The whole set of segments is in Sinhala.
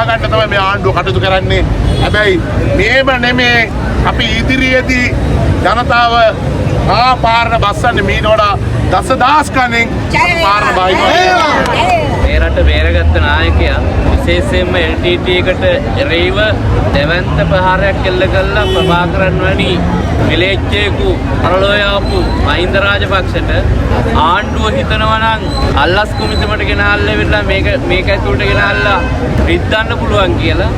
ගන්න තමයි මේ ආණ්ඩුව කටයුතු කරන්නේ. හැබැයි මේව නෙමේ අපි ඉදිරියේදී ජනතාව පාරන බස්සන්නේ මීට වඩා දසදහස් ගණන් පාරන බයිනවා. මේ රට බේරගත්ත නායකයා විශේෂයෙන්ම LTT එකට එරෙහිව දෙවන්ත ප්‍රහාරයක් එල්ල කළා ප්‍රභාකරන් වැනි මිලේච්චේකු පරලෝ යාපු මහින්ද රාජපක්ෂට ආණ්ඩුව හිතනවා නම් අල්ලස් කුමිතුමට ගෙනල්ලා ඉවරලා මේක ඇතුළට ගෙනල්ලා රිද්දන්න පුළුවන් කියලා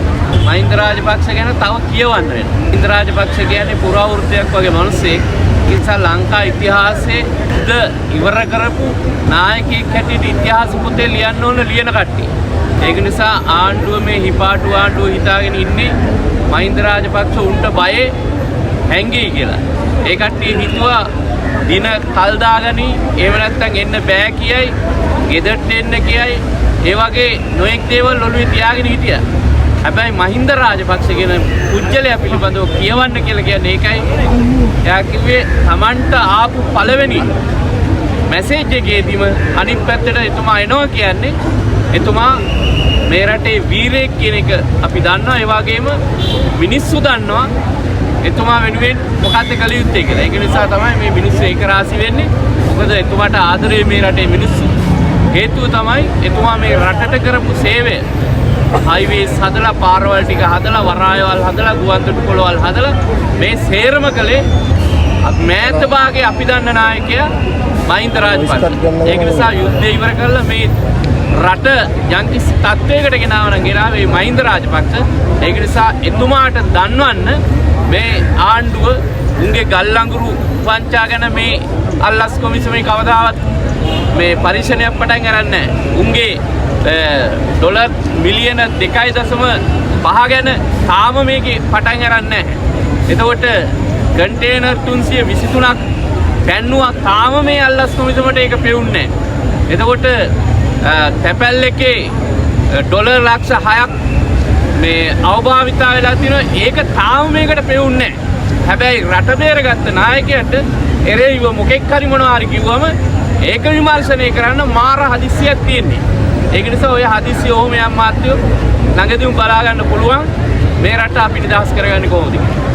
මහින්ද රාජපක්ෂ ගැන තව කියවන්න වෙනවා. මහින්ද රාජපක්ෂ කියන්නේ පුරාවෘත්තයක් වගේ මිනිස්සෙක්. නිසා ලංකා ඉතිහාසයේ ඉවර කරපු නායකයෙක් හැටියට ඉතිහාස පොතේ ලියන්න ඕන ලියන කට්ටිය. ඒක නිසා ආණ්ඩුව මේ හිපාටු ආණ්ඩුව හිතාගෙන ඉන්නේ මහින්ද රාජපක්ෂ උන්ට බයේ හැංගී කියලා. ඒ කට්ටිය හිතුවා දින කල් දාගනි එහෙම නැත්නම් එන්න බෑ කියයි, ගෙදරට එන්න කියයි, ඒ වගේ නොඑක් දේවල් ඔළුවේ තියාගෙන හිටියා. හැබැයි මහින්ද රාජපක්ෂ කියන පුජ්‍යලයා පිළිබඳව කියවන්න කියලා කියන්නේ ඒකයි. එයා කිව්වේ Tamanට ආපු පළවෙනි මැසේජ් එකේදීම අනිත් පැත්තට එතුමා එනවා කියන්නේ එතුමා මේ රටේ වීරයෙක් කියන එක අපි දන්නවා. ඒ වගේම මිනිස්සු දන්නවා එතුමා වෙනුවෙන් මොකක්ද කළ යුත්තේ කියලා. ඒක නිසා තමයි මේ මිනිස්සු ඒක රාසි වෙන්නේ. මොකද එතුමාට ආදරේ මේ රටේ මිනිස්සු. හේතුව තමයි එතුමා මේ රටට කරපු සේවය. හයිවේස් හදලා, පාරවල් ටික හදලා, වරායවල් හදලා, ගුවන්තොටුපළවල් හදලා මේ සේරම කළේ මෑත භාගයේ අපි දන්න නායකයා මහින්ද රාජපක්ෂ. ඒක නිසා යුද්ධය ඉවර කරලා මේ රට යම්කිසි තත්වයකට ගෙනාව නම් ගෙනාවේ මහින්ද රාජපක්ෂ. ඒක නිසා එතුමාට දන්වන්න මේ ආණ්ඩුව උන්ගේ ගල්ලංගුරු පංචා ගැන මේ අල්ලස් කොමිසමේ කවදාවත් මේ පරීක්ෂණයක් පටන් ගන්න නැහැ. උන්ගේ ඩොලර් මිලියන 2.5 ගැන තාම මේකේ පටන් ගන්න නැහැ. එතකොට කන්ටේනර් 323ක් පැන්නුවා තාම මේ අල්ලස් කොමිසමට ඒක පෙවුන්නේ නැහැ. එතකොට තැපැල් එකේ ඩොලර් ලක්ෂ 6ක් මේ අවභාවිතා වෙලා තිනවා. ඒක තාම මේකට පෙවුන්නේ නැහැ. හැබැයි රට බේරගත්ත නායකයාට එරෙහිව මොකෙක් හරි මොනවා හරි කිව්වම ඒක විමර්ශනය කරන්න මාර හදිස්සියක් තියෙන්නේ. ඒක නිසා ඔය හදිස්සිය ඔහොම යම් මාත්‍යෝ ළඟදීම බලා ගන්න පුළුවන් මේ රට අපි නිදහස් කරගන්නේ කොහොමද කියලා.